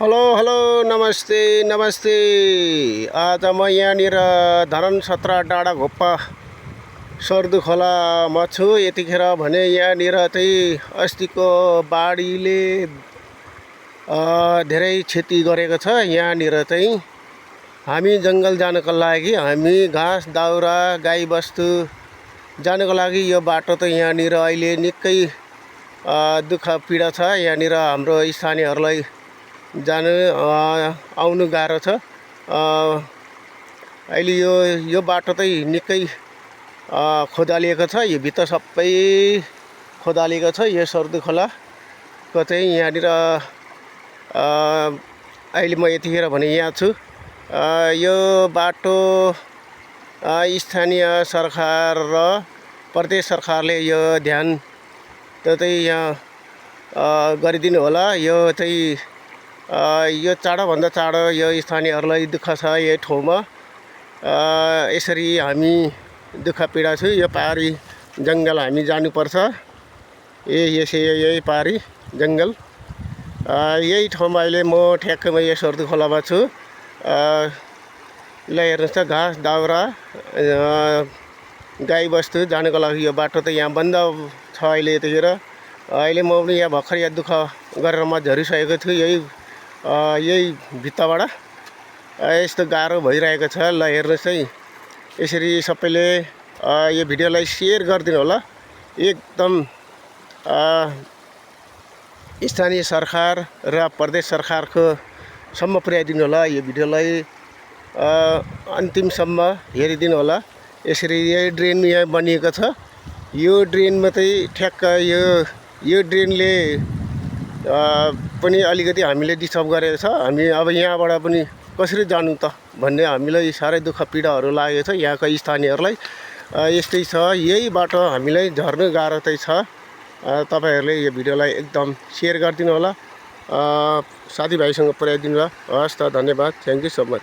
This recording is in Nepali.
हेलो हेलो नमस्ते नमस्ते। आज म यहाँनिर धरान 17 डाँडा घोप्पा सर्दु खोलामा छु। यतिखेर भने यहाँनिर चाहिँ अस्तिको बाढीले धेरै क्षति गरेको छ। यहाँनिर चाहिँ हामी जङ्गल जानको लागि, हामी घाँस दाउरा गाईबस्तु जानको लागि यो बाटो त यहाँनिर अहिले निकै दुःख पीडा छ। यहाँनिर हाम्रो स्थानीयहरूलाई जानु आउनु गाह्रो छ। अहिले यो बाटो चाहिँ निकै खोदालिएको छ। यो भित्र सबै खोदालिएको छ। यो सर्दु खोलाको चाहिँ यहाँनिर अहिले म यतिखेर भने यहाँ छु। यो बाटो स्थानीय सरकार र प्रदेश सरकारले यो ध्यान चाहिँ यहाँ गरिदिनु होला। यो चाहिँ यो चाँडोभन्दा चाँडो यो स्थानीयहरूलाई दुःख छ यो ठाउँमा। यसरी हामी दुःख पीडा छु। यो पहाडी जङ्गल हामी जानुपर्छ। यही पहाडी जङ्गल यही ठाउँमा अहिले म ठ्याक्कमा यो सर्दु खोलामा छु। ल हेर्नुहोस् त, घाँस दाउरा गाईबस्तु जानको लागि यो बाटो त यहाँ बन्द छ अहिले यतिखेर। अहिले म पनि यहाँ भर्खर यहाँ दुःख गरेर म झरिसकेको छु। यही भित्ताबाट यस्तो गाह्रो भइरहेको छ। ल हेर्नुहोस् है, यसरी सबैले यो भिडियोलाई सेयर गरिदिनु होला। एकदम स्थानीय सरकार र प्रदेश सरकारको सम्म पुर्याइदिनु होला। यो भिडियोलाई अन्तिमसम्म हेरिदिनु होला। यसरी यही ड्रेन यहाँ बनिएको छ। यो ड्रेनमा चाहिँ ठ्याक्क यो ड्रेनले पनि अलिकति हामीले डिस्टर्ब गरेको छ। हामी अब यहाँबाट पनि कसरी जानु त भन्ने हामीलाई साह्रै दुःख पीडाहरू लागेको छ यहाँको स्थानीयहरूलाई। यस्तै छ, यही बाटो हामीलाई झर्नु गाह्रो चाहिँ छ। तपाईहरूले यो भिडियोलाई एकदम सेयर गरिदिनु होला, साथीभाइसँग पुर्याइदिनु होला। हस् त, धन्यवाद। Thank you so much.